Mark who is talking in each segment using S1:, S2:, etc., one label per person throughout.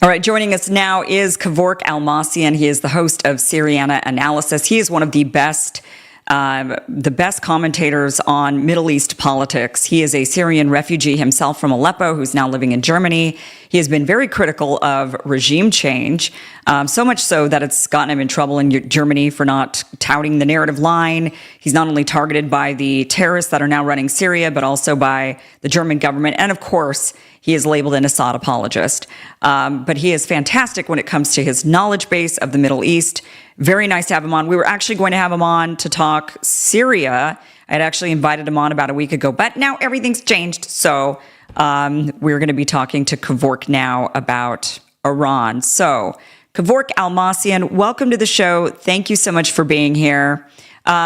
S1: All right, joining us now is Kevork Almassian. He is the host of Syriana Analysis. He is one of the best commentators on Middle East politics. He is a Syrian refugee himself from Aleppo who's now living in Germany. He has been very critical of regime change, so much so that it's gotten him in trouble in Germany for not touting the narrative line. He's not only targeted by the terrorists that are now running Syria, but also by the German government. And of course, he is labeled an Assad apologist. But he is fantastic when it comes to his knowledge base of the Middle East. Very nice to have him on. We were actually going to have him on to talk Syria. I'd actually invited him on about a week ago, but now everything's changed. So we're going to be talking to Kevork now about Iran. So Kevork Almassian, welcome to the show. Thank you so much for being here. This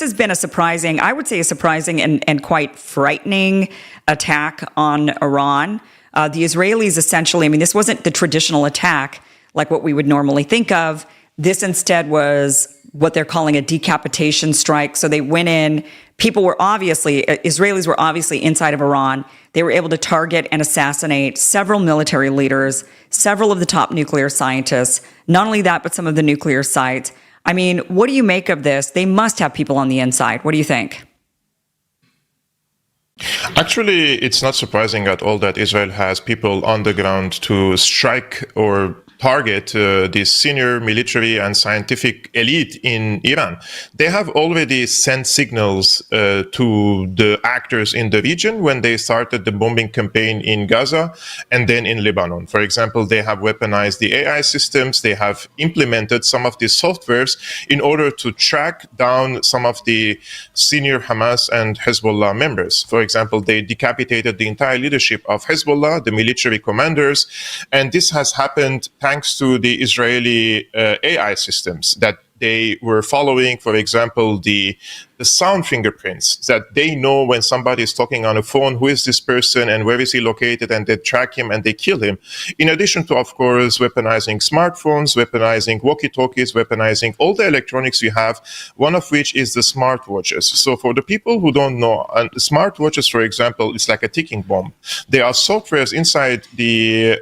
S1: has been a surprising and quite frightening attack on Iran. The Israelis essentially, this wasn't the traditional attack like what we would normally think of. This instead was what they're calling a decapitation strike. So they went in, Israelis were obviously inside of Iran. They were able to target and assassinate several military leaders, several of the top nuclear scientists. Not only that, but some of the nuclear sites. What do you make of this? They must have people on the inside. What do you think?
S2: Actually, it's not surprising at all that Israel has people on the ground to strike or target the senior military and scientific elite in Iran. They have already sent signals to the actors in the region when they started the bombing campaign in Gaza and then in Lebanon. For example, they have weaponized the AI systems. They have implemented some of these softwares in order to track down some of the senior Hamas and Hezbollah members. For example, they decapitated the entire leadership of Hezbollah, the military commanders, and this has happened thanks to the Israeli AI systems that they were following, for example, the sound fingerprints, that they know when somebody is talking on a phone, who is this person and where is he located, and they track him and they kill him. In addition to, of course, weaponizing smartphones, weaponizing walkie-talkies, weaponizing all the electronics we have, one of which is the smartwatches. So for the people who don't know, smartwatches, for example, is like a ticking bomb. There are softwares inside the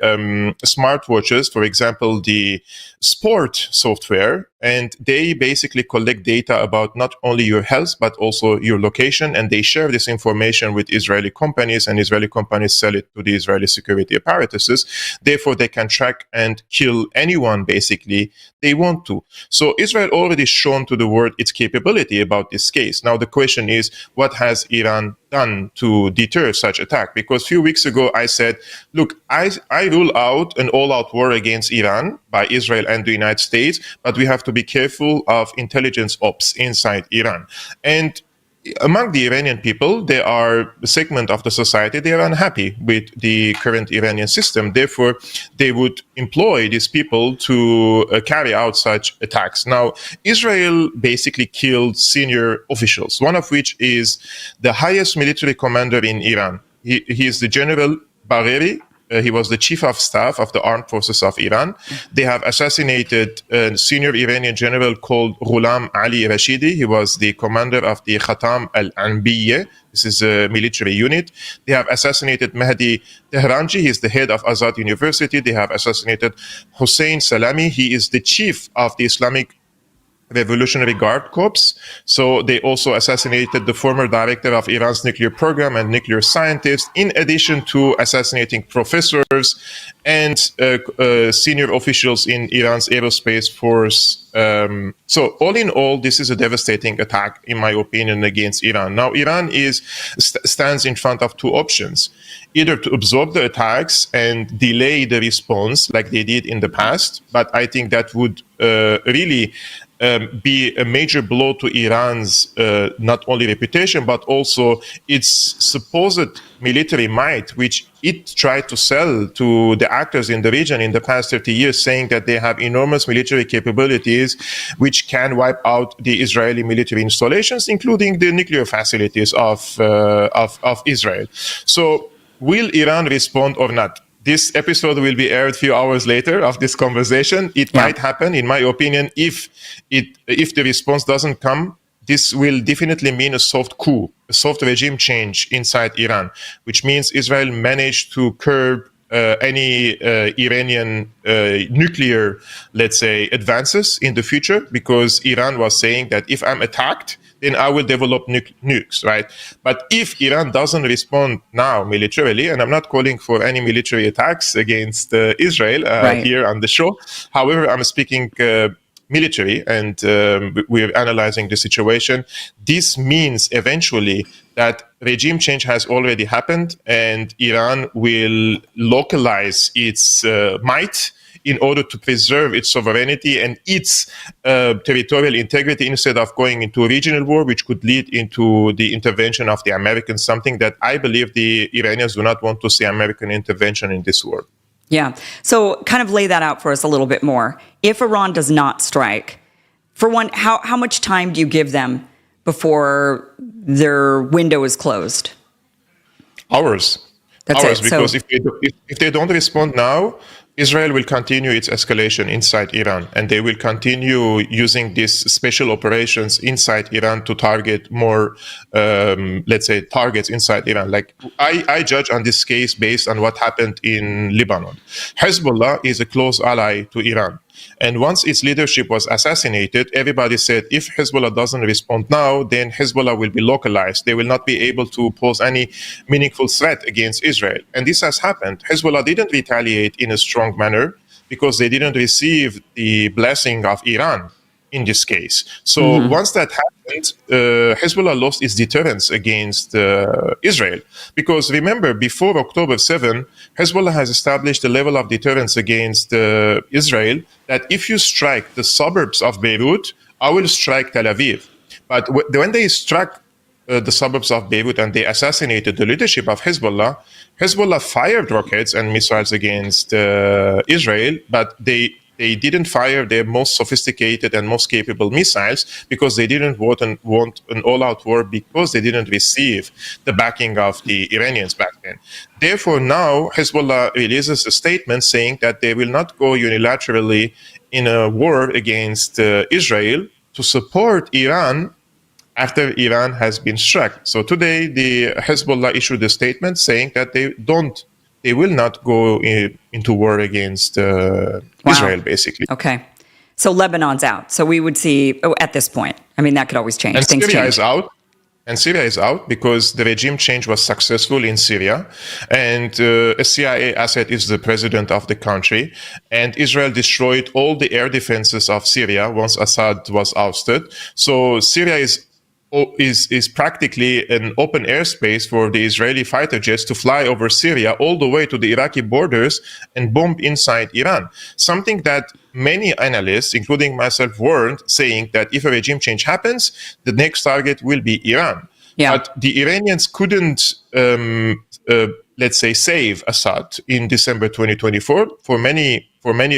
S2: smartwatches, for example, the sport software, and they basically collect data about not only your health, but also your location, and they share this information with Israeli companies, and Israeli companies sell it to the Israeli security apparatuses. Therefore, they can track and kill anyone, basically, they want to. So Israel already shown to the world its capability about this case. Now, the question is, what has Iran done to deter such attack? Because a few weeks ago, I said, look, I rule out an all-out war against Iran by Israel and the United States, but we have to be careful of intelligence ops inside Iran. And among the Iranian people, there are a segment of the society, they are unhappy with the current Iranian system. Therefore, they would employ these people to carry out such attacks. Now, Israel basically killed senior officials, one of which is the highest military commander in Iran. He is the General Bagheri. He was the chief of staff of the armed forces of Iran. They have assassinated a senior Iranian general called Ghulam Ali Rashidi. He was the commander of the Khatam al-Anbiyya. This is a military unit. They have assassinated Mahdi Tehranji. He is the head of Azad University. They have assassinated Hossein Salami. He is the chief of the Islamic Revolutionary Guard Corps. So they also assassinated the former director of Iran's nuclear program and nuclear scientists, in addition to assassinating professors and senior officials in Iran's aerospace force. So all in all, this is a devastating attack, in my opinion, against Iran. Now, Iran stands in front of two options: either to absorb the attacks and delay the response like they did in the past, but I think that would really be a major blow to Iran's not only reputation, but also its supposed military might, which it tried to sell to the actors in the region in the past 30 years, saying that they have enormous military capabilities which can wipe out the Israeli military installations, including the nuclear facilities of Israel. So will Iran respond or not? This episode will be aired a few hours later of this conversation. It might happen, in my opinion, if the response doesn't come this will definitely mean a soft coup, a soft regime change inside Iran, which means Israel managed to curb any Iranian nuclear, let's say, advances in the future, because Iran was saying that if I'm attacked, then I will develop nukes, right? But if Iran doesn't respond now militarily, and I'm not calling for any military attacks against Israel
S1: Right.
S2: here on the show, however, I'm speaking military, and we're analyzing the situation. This means eventually that regime change has already happened, and Iran will localize its might in order to preserve its sovereignty and its territorial integrity, instead of going into a regional war, which could lead into the intervention of the Americans, something that I believe the Iranians do not want to see American intervention in this war.
S1: Yeah. So kind of lay that out for us a little bit more. If Iran does not strike, for one, how much time do you give them before their window is closed?
S2: Hours.
S1: That's
S2: Hours,
S1: it.
S2: because
S1: So,
S2: if they don't respond now, Israel will continue its escalation inside Iran, and they will continue using these special operations inside Iran to target more, let's say, targets inside Iran. Like I judge on this case based on what happened in Lebanon. Hezbollah is a close ally to Iran. And once its leadership was assassinated, everybody said if Hezbollah doesn't respond now, then Hezbollah will be localized. They will not be able to pose any meaningful threat against Israel. And this has happened. Hezbollah didn't retaliate in a strong manner because they didn't receive the blessing of Iran in this case. So once that happened, Hezbollah lost its deterrence against Israel. Because remember, before October 7, Hezbollah has established a level of deterrence against Israel that if you strike the suburbs of Beirut, I will strike Tel Aviv. But when they struck the suburbs of Beirut and they assassinated the leadership of Hezbollah, Hezbollah fired rockets and missiles against Israel, but they didn't fire their most sophisticated and most capable missiles because they didn't want an all-out war, because they didn't receive the backing of the Iranians back then. Therefore, now Hezbollah releases a statement saying that they will not go unilaterally in a war against Israel to support Iran after Iran has been struck. So today, the Hezbollah issued a statement saying that they will not go into war against Israel, basically.
S1: okay. So Lebanon's out. So we would see at this point. I mean, that could always change.
S2: And
S1: Things
S2: Syria
S1: change.
S2: is out. And Syria is out because the regime change was successful in Syria. And a CIA asset is the president of the country. And Israel destroyed all the air defenses of Syria once Assad was ousted. So Syria is practically an open airspace for the Israeli fighter jets to fly over Syria all the way to the Iraqi borders and bomb inside Iran. Something that many analysts, including myself, warned, saying that if a regime change happens, the next target will be Iran.
S1: Yeah.
S2: But the Iranians couldn't, let's say, save Assad in December 2024 for many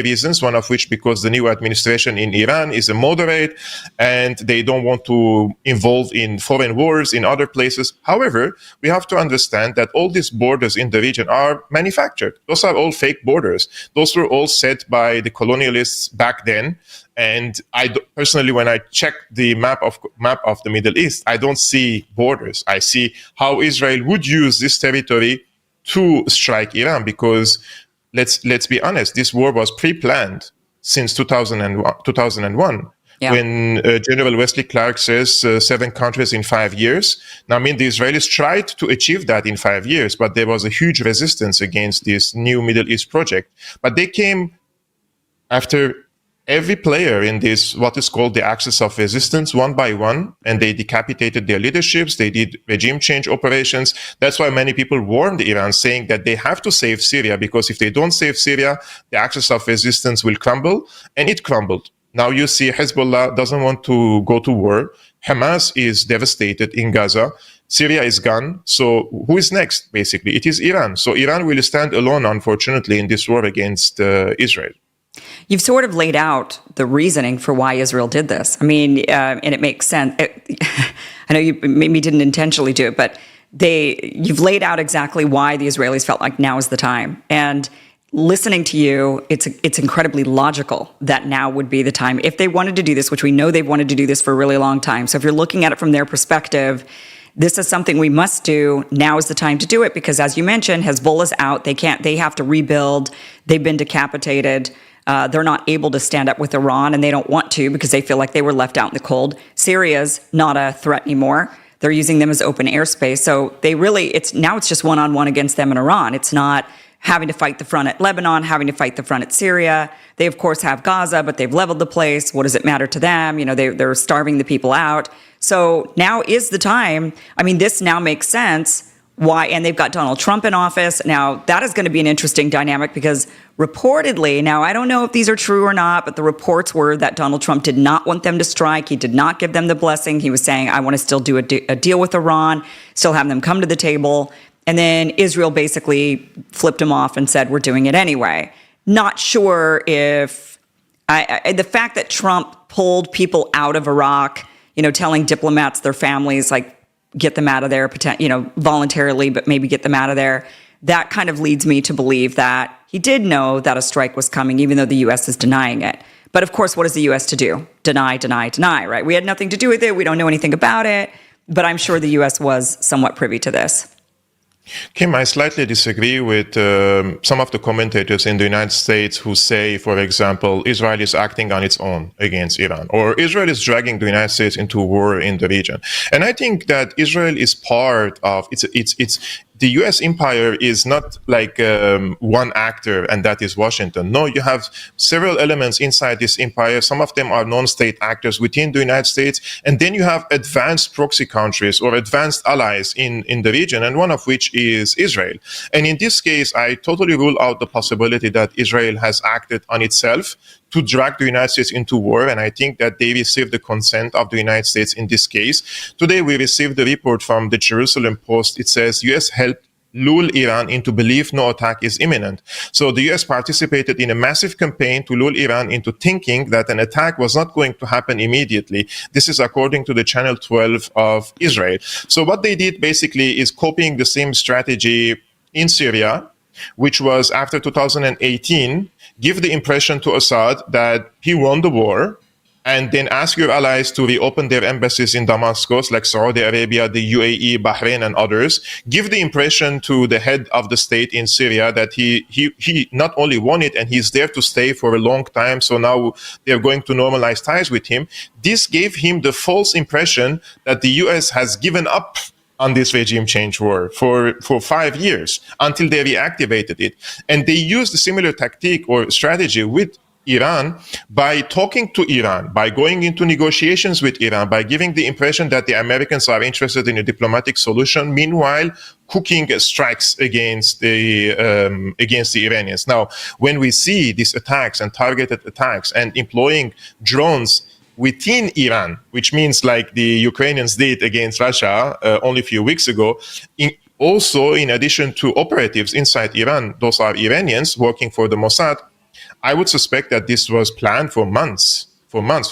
S2: reasons, one of which because the new administration in Iran is a moderate and they don't want to involve in foreign wars in other places. However, we have to understand that all these borders in the region are manufactured. Those are all fake borders. Those were all set by the colonialists back then. And personally, when I check the map of the Middle East, I don't see borders. I see how Israel would use this territory to strike Iran, because let's be honest, this war was pre-planned since 2001 when General Wesley Clark says 7 countries in 5 years. Now, I mean, the Israelis tried to achieve that in 5 years, but there was a huge resistance against this new Middle East project. But they came after every player in this, what is called the axis of resistance, one by one, and they decapitated their leaderships. They did regime change operations. That's why many people warned Iran, saying that they have to save Syria, because if they don't save Syria, the axis of resistance will crumble, and it crumbled. Now you see Hezbollah doesn't want to go to war. Hamas is devastated in Gaza. Syria is gone. So who is next, basically? It is Iran. So Iran will stand alone, unfortunately, in this war against Israel.
S1: You've sort of laid out the reasoning for why Israel did this. I mean, and it makes sense. I know you maybe didn't intentionally do it, but you've laid out exactly why the Israelis felt like now is the time. And listening to you, it's incredibly logical that now would be the time if they wanted to do this, which we know they've wanted to do this for a really long time. So if you're looking at it from their perspective, this is something we must do. Now is the time to do it because, as you mentioned, Hezbollah's out. They have to rebuild. They've been decapitated. They're not able to stand up with Iran, and they don't want to because they feel like they were left out in the cold. Syria's not a threat anymore. They're using them as open airspace. So it's just one-on-one against them in Iran. It's not having to fight the front at Lebanon, having to fight the front at Syria. They, of course, have Gaza, but they've leveled the place. What does it matter to them? They're starving the people out. So now is the time. I mean, this now makes sense. Why? And they've got Donald Trump in office. Now, that is going to be an interesting dynamic because reportedly, now I don't know if these are true or not, but the reports were that Donald Trump did not want them to strike. He did not give them the blessing. He was saying, I want to still do a deal with Iran, still have them come to the table. And then Israel basically flipped him off and said, we're doing it anyway. Not sure if the fact that Trump pulled people out of Iraq, telling diplomats, their families, like, get them out of there, voluntarily, but maybe get them out of there. That kind of leads me to believe that he did know that a strike was coming, even though the U.S. is denying it. But of course, what is the U.S. to do? Deny, deny, deny, right? We had nothing to do with it. We don't know anything about it. But I'm sure the U.S. was somewhat privy to this.
S2: Kim, I slightly disagree with some of the commentators in the United States who say, for example, Israel is acting on its own against Iran, or Israel is dragging the United States into war in the region. And I think that Israel is part of the U.S. empire is not like one actor, and that is Washington. No, you have several elements inside this empire. Some of them are non-state actors within the United States. And then you have advanced proxy countries or advanced allies in the region, and one of which is Israel. And in this case, I totally rule out the possibility that Israel has acted on itself to drag the United States into war, and I think that they received the consent of the United States in this case. Today, we received the report from the Jerusalem Post. It says U.S. helped lull Iran into belief no attack is imminent. So the U.S. participated in a massive campaign to lull Iran into thinking that an attack was not going to happen immediately. This is according to the Channel 12 of Israel. So what they did basically is copying the same strategy in Syria, which was after 2018, give the impression to Assad that he won the war, and then ask your allies to reopen their embassies in Damascus, like Saudi Arabia, the UAE, Bahrain, and others. Give the impression to the head of the state in Syria that he not only won it, and he's there to stay for a long time, so now they're going to normalize ties with him. This gave him the false impression that the U.S. has given up on this regime change war for 5 years until they reactivated it. And they used a similar tactic or strategy with Iran by talking to Iran, by going into negotiations with Iran, by giving the impression that the Americans are interested in a diplomatic solution, meanwhile cooking strikes against the Iranians. Now, when we see these attacks and targeted attacks and employing drones within Iran, which means like the Ukrainians did against Russia only a few weeks ago, also in addition to operatives inside Iran, those are Iranians working for the Mossad, I would suspect that this was planned for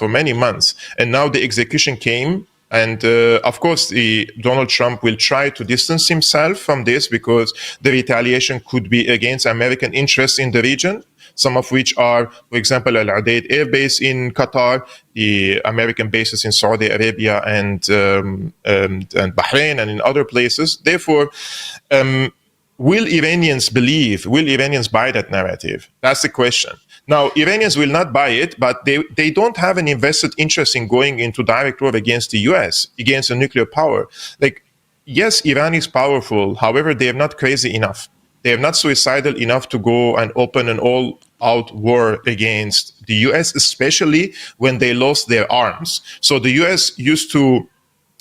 S2: many months. And now the execution came. And of course, Donald Trump will try to distance himself from this because the retaliation could be against American interests in the region, some of which are, for example, Al Udeid Air Base in Qatar, the American bases in Saudi Arabia and Bahrain and in other places. Therefore, will Iranians buy that narrative? That's the question. Now, Iranians will not buy it, but they don't have an invested interest in going into direct war against the US, against a nuclear power. Like, yes, Iran is powerful. However, they are not crazy enough. They are not suicidal enough to go and open an all-out war against the US, especially when they lost their arms. So the US used to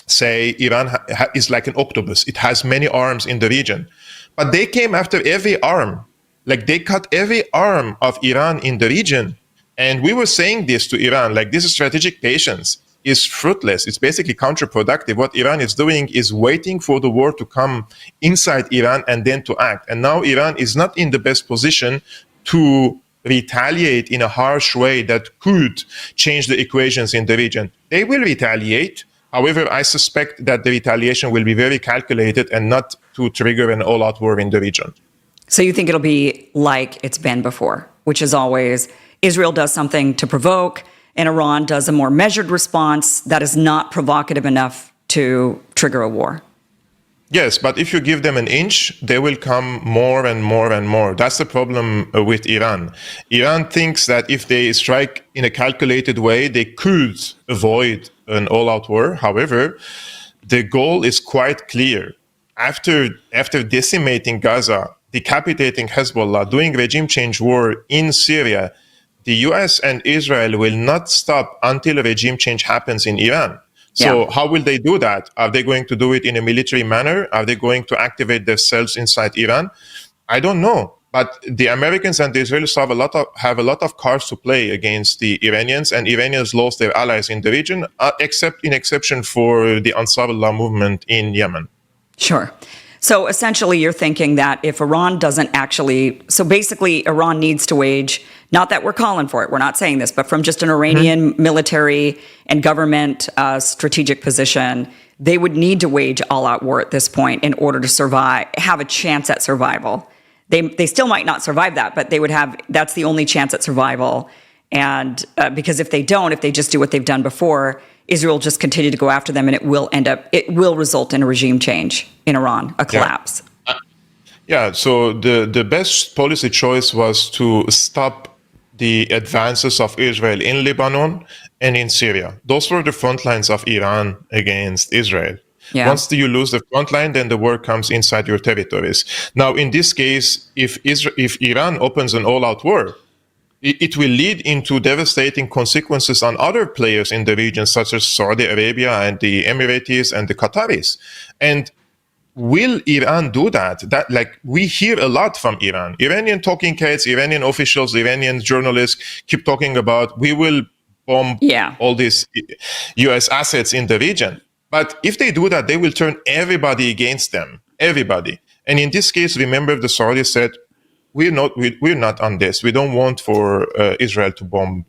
S2: say Iran is like an octopus. It has many arms in the region. But they came after every arm. Like, they cut every arm of Iran in the region. And we were saying this to Iran, like, this strategic patience is fruitless. It's basically counterproductive. What Iran is doing is waiting for the war to come inside Iran and then to act. And now Iran is not in the best position to retaliate in a harsh way that could change the equations in the region. They will retaliate. However, I suspect that the retaliation will be very calculated and not to trigger an all-out war in the region.
S1: So you think it'll be like it's been before, which is always Israel does something to provoke and Iran does a more measured response that is not provocative enough to trigger a war.
S2: Yes, but if you give them an inch, they will come more and more and more. That's the problem with Iran. Iran thinks that if they strike in a calculated way, they could avoid an all-out war. However, the goal is quite clear. After decimating Gaza, decapitating Hezbollah, doing regime change war in Syria, the US and Israel will not stop until a regime change happens in Iran. So how will they do that? Are they going to do it in a military manner? Are they going to activate themselves inside Iran? I don't know. But the Americans and the Israelis have a lot of cards to play against the Iranians, and Iranians lost their allies in the region, exception for the Ansarullah movement in Yemen.
S1: Sure. So essentially, you're thinking that if Iran doesn't actually, so basically, Iran needs to wage, not that we're calling for it, we're not saying this, but from just an Iranian military and government strategic position, they would need to wage all-out war at this point in order to survive, have a chance at survival. They still might not survive that, but they would have, that's the only chance at survival. And because if they don't, if they just do what they've done before, Israel will just continue to go after them, and it will result in a regime change in Iran, a collapse.
S2: So the best policy choice was to stop the advances of Israel in Lebanon and in Syria. Those were the front lines of Iran against Israel. Yeah. Once you lose the front line, then the war comes inside your territories. Now, in this case, if Iran opens an all-out war, it will lead into devastating consequences on other players in the region, such as Saudi Arabia and the Emiratis and the Qataris. And will Iran do that? Like, we hear a lot from Iran. Iranian talking heads, Iranian officials, Iranian journalists keep talking about, we will bomb all these US assets in the region. But if they do that, they will turn everybody against them, everybody. And in this case, remember, the Saudis said, we're not on this. We don't want for Israel to bomb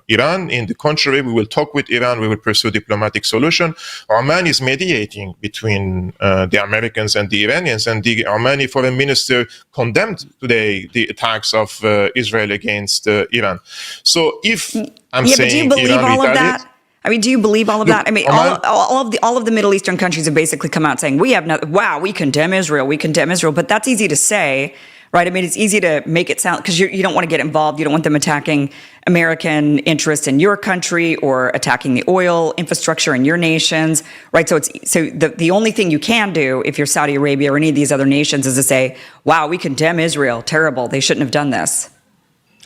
S2: Iran. In the contrary, we will talk with Iran. We will pursue diplomatic solution. Oman is mediating between the Americans and the Iranians, and the Omani foreign minister condemned today the attacks of Israel against Iran. So if I'm saying,
S1: but do you believe
S2: Iran
S1: all of that? I mean, do you believe all of that? I mean, all of the Middle Eastern countries have basically come out saying, we condemn Israel, but that's easy to say. Right. I mean, it's easy to make it sound, because you don't want to get involved. You don't want them attacking American interests in your country or attacking the oil infrastructure in your nations. Right. So the only thing you can do if you're Saudi Arabia or any of these other nations is to say, wow, we condemn Israel. Terrible. They shouldn't have done this.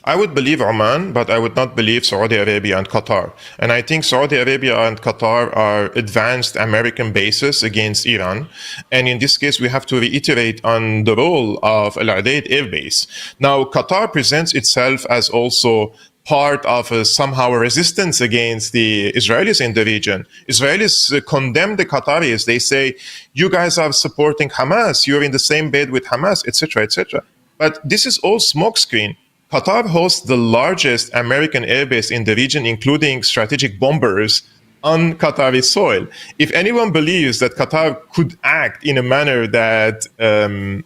S2: I would believe Oman, but I would not believe Saudi Arabia and Qatar. And I think Saudi Arabia and Qatar are advanced American bases against Iran. And in this case, we have to reiterate on the role of Al Udeid Air Base. Now, Qatar presents itself as also part of somehow a resistance against the Israelis in the region. Israelis condemn the Qataris. They say, you guys are supporting Hamas. You're in the same bed with Hamas, etc., etc. But this is all smokescreen. Qatar hosts the largest American airbase in the region, including strategic bombers on Qatari soil. If anyone believes that Qatar could act in a manner that,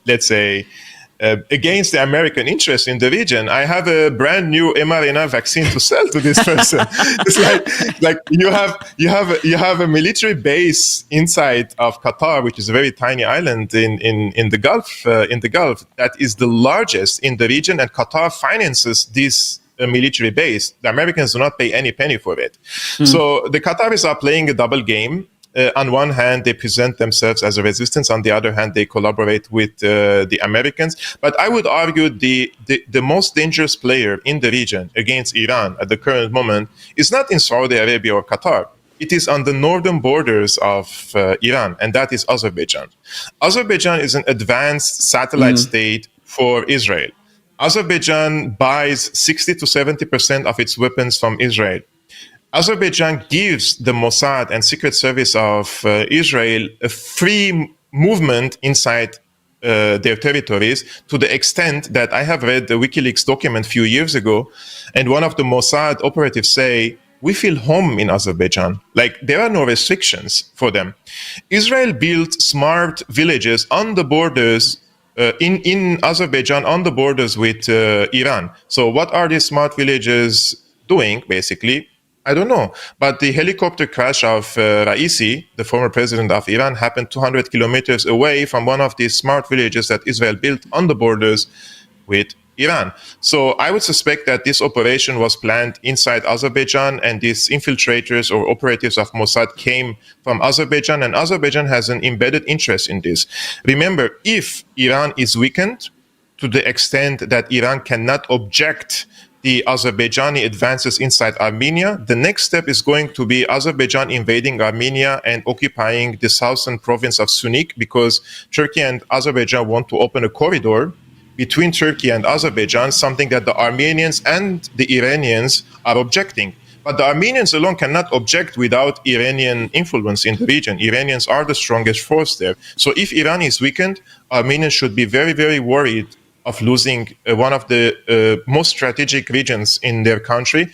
S2: let's say, against the American interest in the region, I have a brand new mRNA vaccine to sell to this person. It's like you have a military base inside of Qatar, which is a very tiny island in the Gulf. That is the largest in the region, and Qatar finances this military base. The Americans do not pay any penny for it. So the Qataris are playing a double game. On one hand, they present themselves as a resistance. On the other hand, they collaborate with the Americans. But I would argue the most dangerous player in the region against Iran at the current moment is not in Saudi Arabia or Qatar. It is on the northern borders of Iran, and that is Azerbaijan. Azerbaijan is an advanced satellite state for Israel. Azerbaijan buys 60 to 70% of its weapons from Israel. Azerbaijan gives the Mossad and Secret Service of Israel a free movement inside their territories, to the extent that I have read the WikiLeaks document a few years ago, and one of the Mossad operatives say, we feel home in Azerbaijan. Like, there are no restrictions for them. Israel built smart villages on the borders in Azerbaijan on the borders with Iran. So what are these smart villages doing, basically? I don't know. But the helicopter crash of Raisi, the former president of Iran, happened 200 kilometers away from one of these smart villages that Israel built on the borders with Iran. So I would suspect that this operation was planned inside Azerbaijan, and these infiltrators or operatives of Mossad came from Azerbaijan, and Azerbaijan has an embedded interest in this. Remember, if Iran is weakened to the extent that Iran cannot object the Azerbaijani advances inside Armenia, the next step is going to be Azerbaijan invading Armenia and occupying the southern province of Sunik, because Turkey and Azerbaijan want to open a corridor between Turkey and Azerbaijan, something that the Armenians and the Iranians are objecting. But the Armenians alone cannot object without Iranian influence in the region. Iranians are the strongest force there. So if Iran is weakened, Armenians should be very, very worried of losing one of the most strategic regions in their country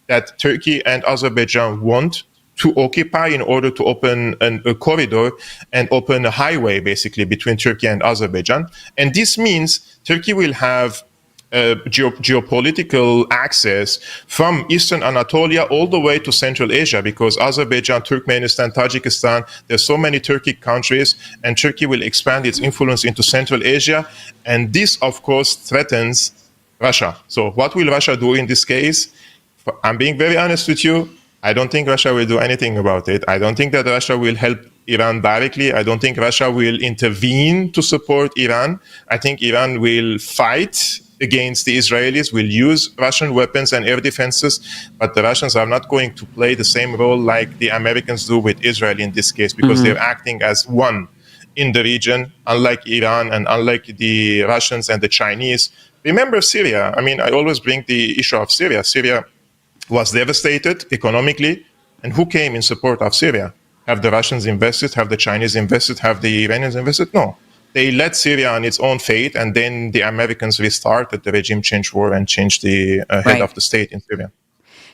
S2: that Turkey and Azerbaijan want to occupy in order to open a corridor and open a highway, basically, between Turkey and Azerbaijan. And this means Turkey will have geopolitical access from Eastern Anatolia all the way to Central Asia, because Azerbaijan, Turkmenistan, Tajikistan, there's so many Turkic countries, and Turkey will expand its influence into Central Asia. And this, of course, threatens Russia. So what will Russia do in this case? I'm being very honest with you. I don't think Russia will do anything about it. I don't think that Russia will help Iran directly. I don't think Russia will intervene to support Iran. I think Iran will fight against the Israelis, will use Russian weapons and air defenses, but the Russians are not going to play the same role like the Americans do with Israel in this case, because they're acting as one in the region, unlike Iran and unlike the Russians and the Chinese. Remember Syria. I mean, I always bring the issue of Syria. Syria was devastated economically, and who came in support of Syria? Have the Russians invested? Have the Chinese invested? Have the Iranians invested? No. They let Syria on its own fate, and then the Americans restarted the regime change war and changed the head of the state in Syria.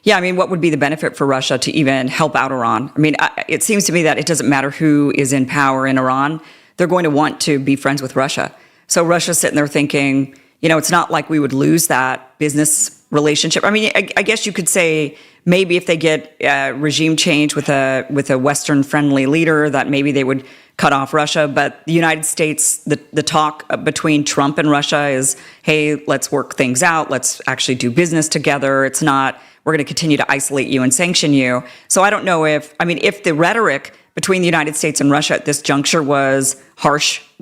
S1: Yeah, I mean, what would be the benefit for Russia to even help out Iran? I mean, it seems to me that it doesn't matter who is in power in Iran. They're going to want to be friends with Russia. So Russia's sitting there thinking, you know, it's not like we would lose that business relationship. I mean, I guess you could say maybe if they get regime change with a Western-friendly leader, that maybe they would cut off Russia. But the United States, the talk between Trump and Russia is, hey, let's work things out. Let's actually do business together. It's not, we're going to continue to isolate you and sanction you. So I don't know if the rhetoric between the United States and Russia at this juncture was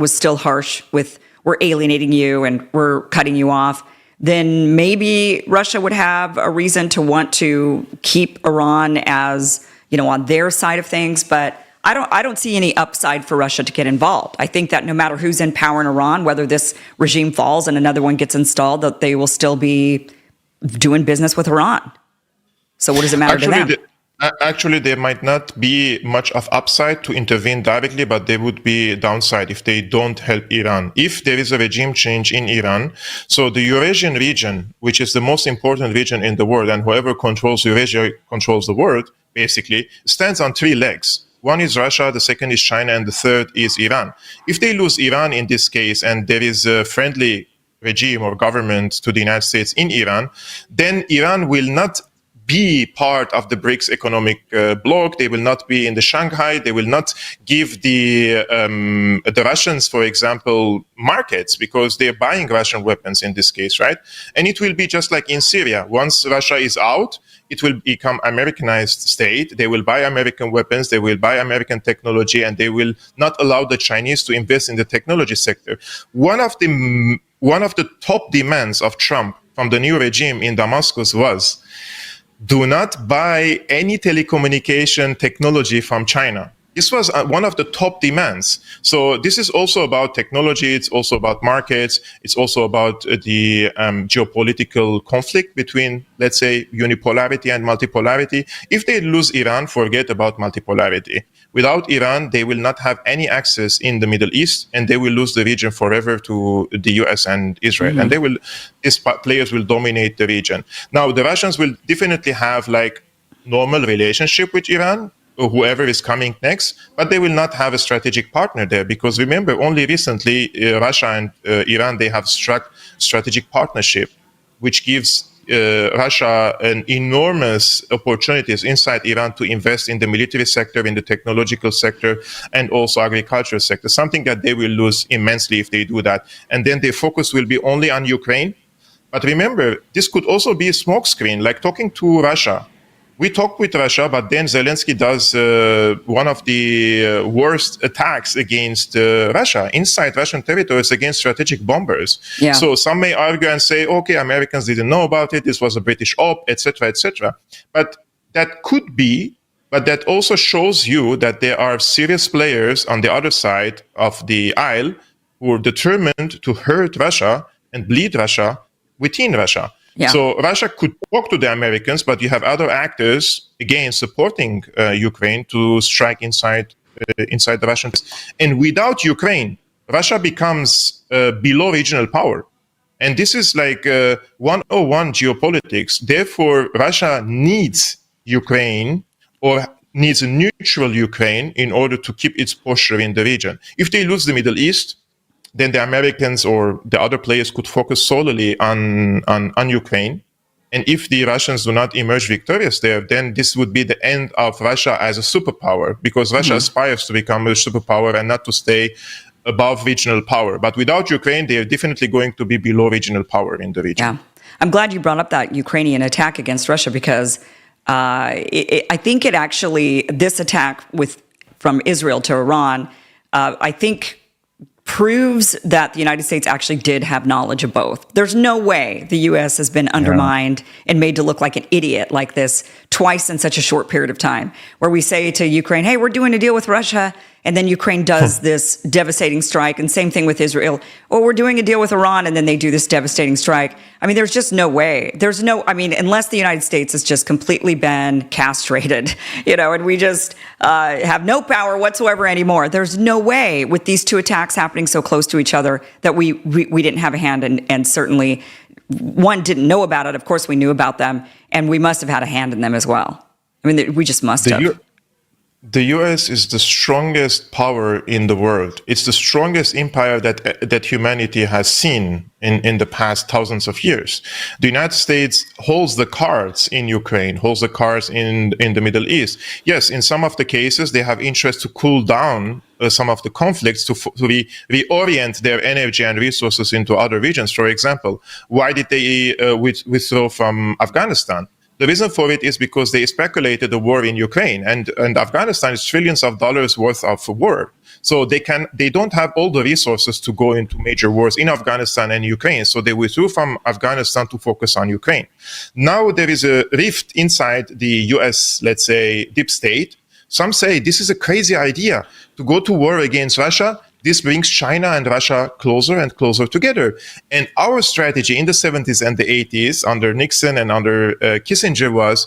S1: still harsh with, we're alienating you and we're cutting you off, then maybe Russia would have a reason to want to keep Iran as, you know, on their side of things. But I don't see any upside for Russia to get involved. I think that no matter who's in power in Iran, whether this regime falls and another one gets installed, that they will still be doing business with Iran. So what does it matter to them?
S2: Actually, there might not be much of upside to intervene directly, but there would be downside if they don't help Iran. If there is a regime change in Iran, so the Eurasian region, which is the most important region in the world, and whoever controls Eurasia controls the world, basically, stands on three legs. One is Russia, the second is China, and the third is Iran. If they lose Iran in this case, and there is a friendly regime or government to the United States in Iran, then Iran will not be part of the BRICS economic bloc. They will not be in the Shanghai. They will not give the Russians, for example, markets, because they're buying Russian weapons in this case, right? And it will be just like in Syria. Once Russia is out, it will become Americanized state. They will buy American weapons. They will buy American technology, and they will not allow the Chinese to invest in the technology sector. One of the top demands of Trump from the new regime in Damascus was, do not buy any telecommunication technology from China. This was one of the top demands. So this is also about technology. It's also about markets. It's also about the geopolitical conflict between, let's say, unipolarity and multipolarity. If they lose Iran, forget about multipolarity. Without Iran, they will not have any access in the Middle East, and they will lose the region forever to the US and Israel. And these players will dominate the region. Now, the Russians will definitely have like normal relationship with Iran, whoever is coming next, but they will not have a strategic partner there, because remember, only recently Russia and Iran, they have struck strategic partnership, which gives Russia an enormous opportunities inside Iran to invest in the military sector, in the technological sector, and also agricultural sector, something that they will lose immensely if they do that. And then their focus will be only on Ukraine. But remember, this could also be a smokescreen, like talking to Russia. We talk with Russia, but then Zelensky does one of the worst attacks against Russia, inside Russian territories, against strategic bombers.
S1: Yeah.
S2: So some may argue and say, okay, Americans didn't know about it, this was a British op, etc., etc. But that could be, but that also shows you that there are serious players on the other side of the aisle who are determined to hurt Russia and bleed Russia within Russia.
S1: Yeah.
S2: So Russia could talk to the Americans, but you have other actors, again, supporting Ukraine to strike inside the Russian. And without Ukraine, Russia becomes below regional power. And this is like 101 geopolitics. Therefore, Russia needs Ukraine, or needs a neutral Ukraine, in order to keep its posture in the region. If they lose the Middle East, then the Americans or the other players could focus solely on Ukraine. And if the Russians do not emerge victorious there, then this would be the end of Russia as a superpower, because Russia aspires to become a superpower and not to stay above regional power. But without Ukraine, they are definitely going to be below regional power in the region.
S1: Yeah. I'm glad you brought up that Ukrainian attack against Russia, because I think it actually, this attack from Israel to Iran, I think proves that the United States actually did have knowledge of both. There's no way the U.S. has been undermined and made to look like an idiot like this twice in such a short period of time, where we say to Ukraine, hey, we're doing a deal with Russia, and then Ukraine does this devastating strike, and same thing with Israel. Or we're doing a deal with Iran, and then they do this devastating strike. I mean, there's just no way. Unless the United States has just completely been castrated, and we just have no power whatsoever anymore. There's no way, with these two attacks happening so close to each other, that we didn't have a hand, and certainly one didn't know about it. Of course, we knew about them, and we must have had a hand in them as well. I mean, we just must have.
S2: The U.S. is the strongest power in the world. It's the strongest empire that humanity has seen in the past thousands of years. The United States holds the cards in Ukraine, holds the cards in the Middle East. Yes, in some of the cases, they have interest to cool down some of the conflicts, to reorient their energy and resources into other regions. For example, why did they withdraw from Afghanistan? The reason for it is because they speculated the war in Ukraine, and Afghanistan is trillions of dollars worth of war. So they don't have all the resources to go into major wars in Afghanistan and Ukraine. So they withdrew from Afghanistan to focus on Ukraine. Now there is a rift inside the US, let's say, deep state. Some say this is a crazy idea to go to war against Russia. This brings China and Russia closer and closer together. And our strategy in the 70s and the 80s under Nixon and under Kissinger was,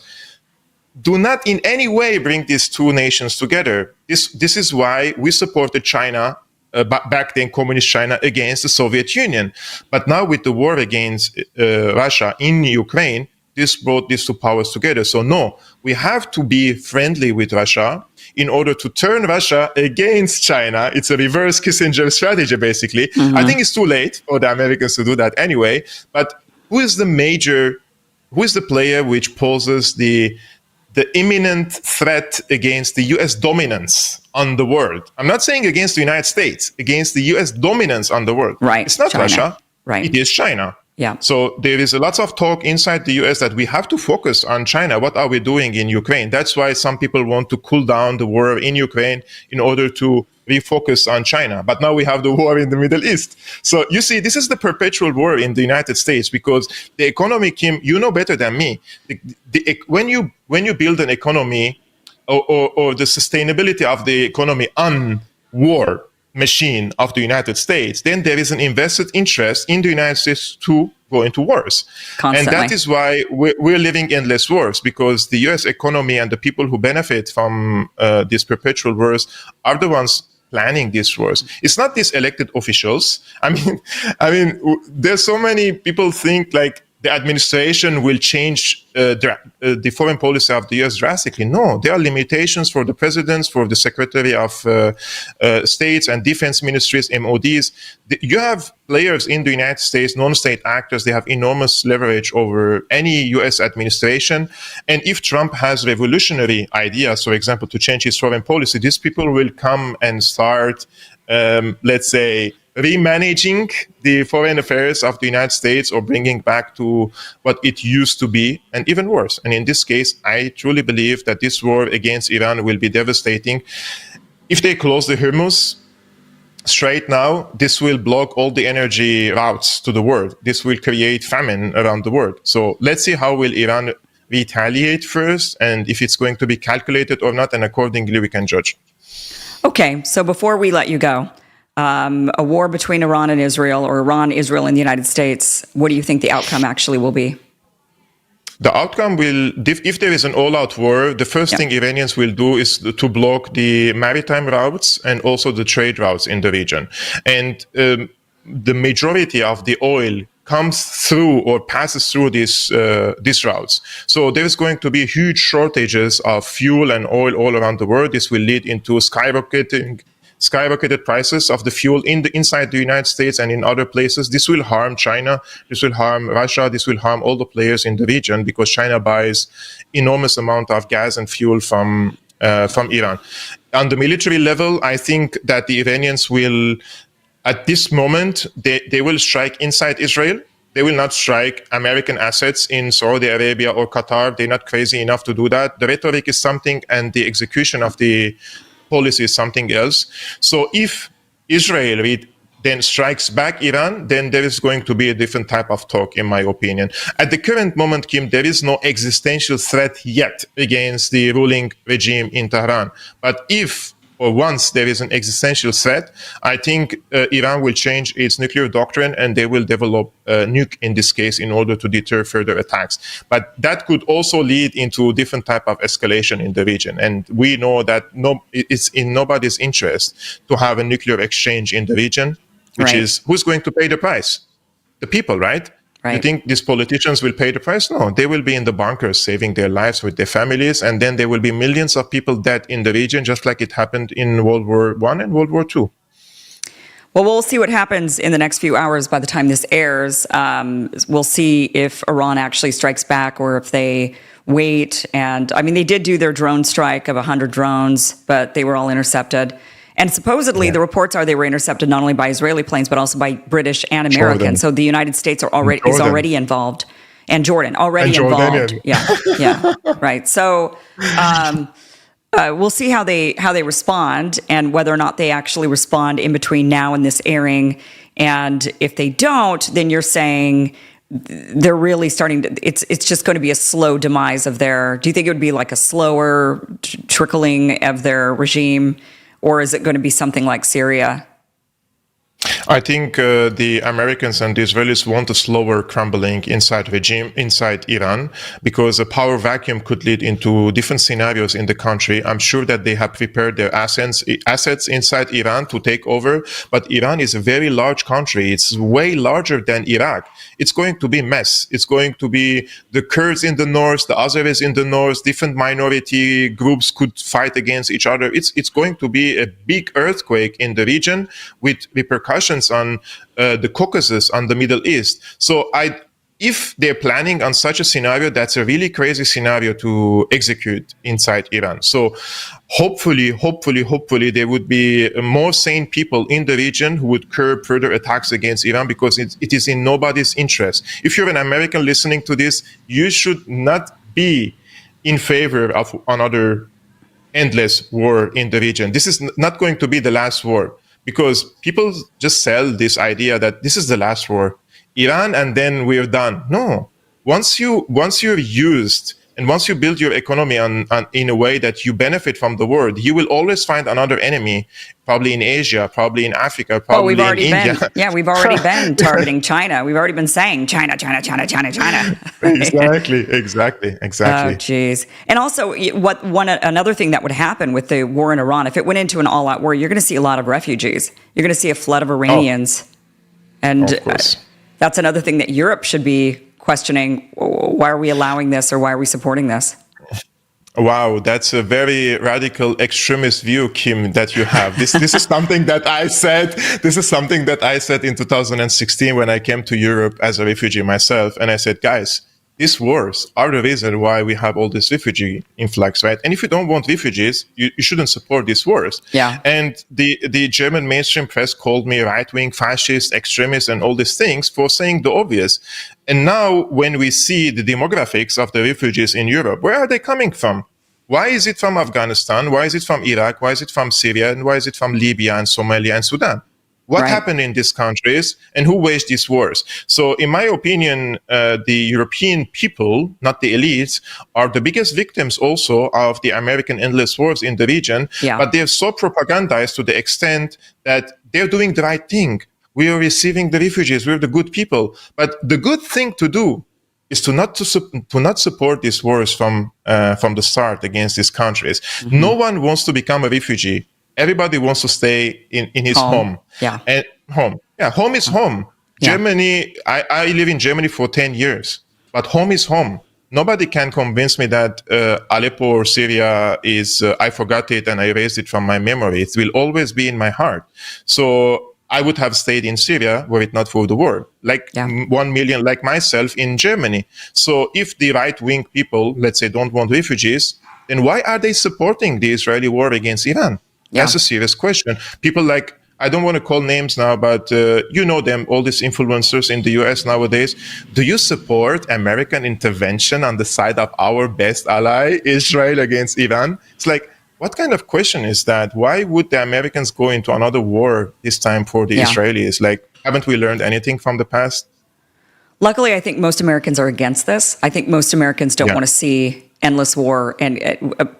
S2: do not in any way bring these two nations together. This is why we supported China, back then communist China, against the Soviet Union. But now with the war against Russia in Ukraine, this brought these two powers together. So no, we have to be friendly with Russia in order to turn Russia against China. It's a reverse Kissinger strategy, basically. I think it's too late for the Americans to do that anyway. But who is the player which poses the imminent threat against the U.S. dominance on the world? I'm not saying against the United States, against the U.S. dominance on the world.
S1: Right.
S2: It's not
S1: China.
S2: Russia.
S1: Right.
S2: It is China.
S1: Yeah.
S2: So there is a lot of talk inside the US that we have to focus on China. What are we doing in Ukraine? That's why some people want to cool down the war in Ukraine in order to refocus on China. But now we have the war in the Middle East. So you see, this is the perpetual war in the United States, because the economy, Kim, you know better than me. When you build an economy or the sustainability of the economy on war machine of the United States, then there is an invested interest in the United States to go into wars.
S1: Constantly.
S2: And that is why we're living endless wars, because the US economy and the people who benefit from these perpetual wars are the ones planning these wars. It's not these elected officials. I mean, there's so many people think like the administration will change the foreign policy of the U.S. drastically. No, there are limitations for the presidents, for the Secretary of States and Defense Ministries, MODs. You have players in the United States, non-state actors. They have enormous leverage over any U.S. administration. And if Trump has revolutionary ideas, for example, to change his foreign policy, these people will come and start, let's say, remanaging the foreign affairs of the United States or bringing back to what it used to be, and even worse. And in this case, I truly believe that this war against Iran will be devastating. If they close the Hormuz Strait now, this will block all the energy routes to the world. This will create famine around the world. So let's see how will Iran retaliate first, and if it's going to be calculated or not, and accordingly we can judge.
S1: Okay, so before we let you go, a war between Iran and Israel, or Iran, Israel, and the United States, what do you think the outcome actually will be?
S2: The outcome will, if there is an all-out war, the first thing Iranians will do is to block the maritime routes and also the trade routes in the region. And the majority of the oil comes through or passes through these routes. So there's going to be huge shortages of fuel and oil all around the world. This will lead into skyrocketed prices of the fuel inside the United States and in other places. This will harm China. This will harm Russia. This will harm all the players in the region because China buys enormous amount of gas and fuel from Iran. On the military level, I think that the Iranians will, at this moment, they will strike inside Israel. They will not strike American assets in Saudi Arabia or Qatar. They're not crazy enough to do that. The rhetoric is something, and the execution of the policy is something else. So if Israel then strikes back Iran, then there is going to be a different type of talk, in my opinion. At the current moment, Kim, there is no existential threat yet against the ruling regime in Tehran. But if or once there is an existential threat, I think Iran will change its nuclear doctrine and they will develop a nuke in this case in order to deter further attacks. But that could also lead into different type of escalation in the region. And we know that it's in nobody's interest to have a nuclear exchange in the region, which is who's going to pay the price? The people, right? You think these politicians will pay the price? No, they will be in the bunkers saving their lives with their families, and then there will be millions of people dead in the region, just like it happened in World War I and World War II.
S1: Well, we'll see what happens in the next few hours by the time this airs. We'll see if Iran actually strikes back or if they wait. And I mean, they did do their drone strike of 100 drones, but they were all intercepted. And supposedly the reports are they were intercepted not only by Israeli planes, but also by British and American. Jordan. So the United States is already involved. And Jordan, already involved. Yeah, right. So we'll see how they respond and whether or not they actually respond in between now and this airing. And if they don't, then you're saying they're really starting to, it's just going to be a slow demise of their, do you think it would be like a slower trickling of their regime? Or is it going to be something like Syria?
S2: I think the Americans and the Israelis want a slower crumbling inside Iran, because a power vacuum could lead into different scenarios in the country. I'm sure that they have prepared their assets inside Iran to take over, but Iran is a very large country. It's way larger than Iraq. It's going to be a mess. It's going to be the Kurds in the north, the Azeris in the north, different minority groups could fight against each other. It's going to be a big earthquake in the region with repercussions on the Caucasus, on the Middle East. So if they're planning on such a scenario, that's a really crazy scenario to execute inside Iran. So hopefully there would be more sane people in the region who would curb further attacks against Iran, because it is in nobody's interest. If you're an American listening to this, you should not be in favor of another endless war in the region. This is not going to be the last war, because people just sell this idea that this is the last war, Iran, and then we're done. No, once you're used and once you build your economy in a way that you benefit from the world, you will always find another enemy, probably in Asia, probably in Africa, probably in India.
S1: We've already been targeting China. We've already been saying China.
S2: Exactly.
S1: Oh, geez. And also, another thing that would happen with the war in Iran, if it went into an all-out war, you're going to see a lot of refugees. You're going to see a flood of Iranians. And
S2: of course.
S1: That's another thing that Europe should be questioning, why are we allowing this or why are we supporting this?
S2: Wow, that's a very radical extremist view, Kim, that you have. This is something that I said. This is something that I said in 2016 when I came to Europe as a refugee myself. And I said, guys, these wars are the reason why we have all this refugee influx, right? And if you don't want refugees, you shouldn't support these wars.
S1: Yeah.
S2: And the German mainstream press called me right-wing, fascist, extremist, and all these things for saying the obvious. And now when we see the demographics of the refugees in Europe, where are they coming from? Why is it from Afghanistan? Why is it from Iraq? Why is it from Syria? And why is it from Libya and Somalia and Sudan? What happened in these countries and who waged these wars? So in my opinion, the European people, not the elites, are the biggest victims also of the American endless wars in the region.
S1: Yeah.
S2: But they're so propagandized to the extent that they're doing the right thing. We are receiving the refugees. We're the good people. But the good thing to do is to not support these wars from the start against these countries. Mm-hmm. No one wants to become a refugee. Everybody wants to stay in his home.
S1: Yeah.
S2: And home. Yeah, home is home. Yeah. Germany, I live in Germany for 10 years, but home is home. Nobody can convince me that Aleppo or Syria is, I forgot it and I erased it from my memory. It will always be in my heart. So I would have stayed in Syria were it not for the war, like 1 million like myself in Germany. So if the right-wing people, let's say, don't want refugees, then why are they supporting the Israeli war against Iran? Yeah. That's a serious question. People like, I don't want to call names now, but you know them, all these influencers in the US nowadays. Do you support American intervention on the side of our best ally, Israel, against Iran? It's like, what kind of question is that? Why would the Americans go into another war this time for the Israelis? Like, haven't we learned anything from the past?
S1: Luckily, I think most Americans are against this. I think most Americans don't want to see endless war, and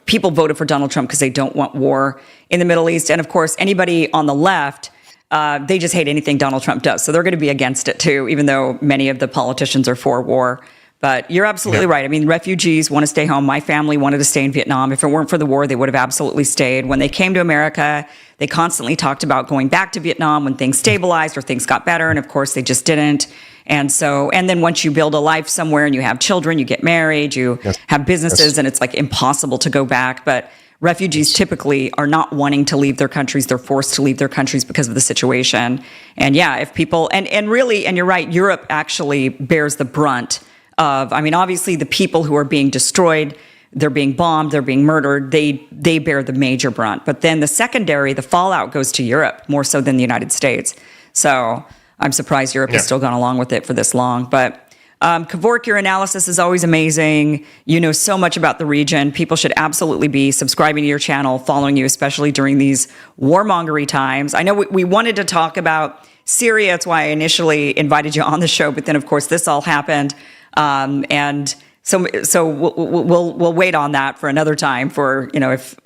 S1: people voted for Donald Trump because they don't want war in the Middle East. And of course, anybody on the left, they just hate anything Donald Trump does. So they're going to be against it too, even though many of the politicians are for war. But you're absolutely right. I mean, refugees want to stay home. My family wanted to stay in Vietnam. If it weren't for the war, they would have absolutely stayed. When they came to America, they constantly talked about going back to Vietnam when things stabilized or things got better. And of course, they just didn't. And then once you build a life somewhere and you have children, you get married, you have businesses, and it's like impossible to go back. But refugees typically are not wanting to leave their countries. They're forced to leave their countries because of the situation. And if people, and you're right, Europe actually bears the brunt of, I mean, obviously the people who are being destroyed, they're being bombed, they're being murdered, they bear the major brunt. But then the secondary, the fallout goes to Europe more so than the United States. So I'm surprised Europe has still gone along with it for this long. But Kevork, your analysis is always amazing. You know so much about the region. People should absolutely be subscribing to your channel, following you, especially during these warmongery times. I know we wanted to talk about Syria. That's why I initially invited you on the show. But then, of course, this all happened. And so we'll wait on that for another time for, if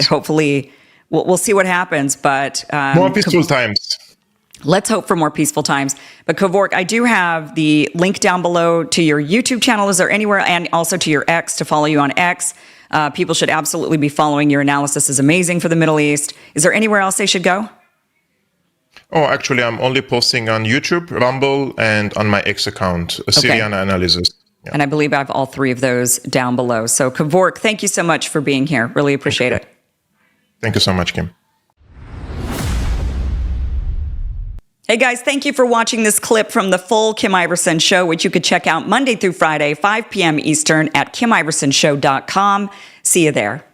S1: hopefully we'll see what happens. But
S2: more peaceful times.
S1: Let's hope for more peaceful times. But Kevork, I do have the link down below to your YouTube channel. Is there anywhere, and also to your X, to follow you on X? People should absolutely be following. Your analysis is amazing for the Middle East. Is there anywhere else they should go?
S2: Oh, actually, I'm only posting on YouTube, Rumble, and on my X account, Syrian Analysis. Yeah.
S1: And I believe I have all three of those down below. So Kevork, thank you so much for being here. Really appreciate it.
S2: Thank you so much, Kim.
S1: Hey guys, thank you for watching this clip from the full Kim Iversen Show, which you could check out Monday through Friday, 5 p.m. Eastern at KimIversonShow.com. See you there.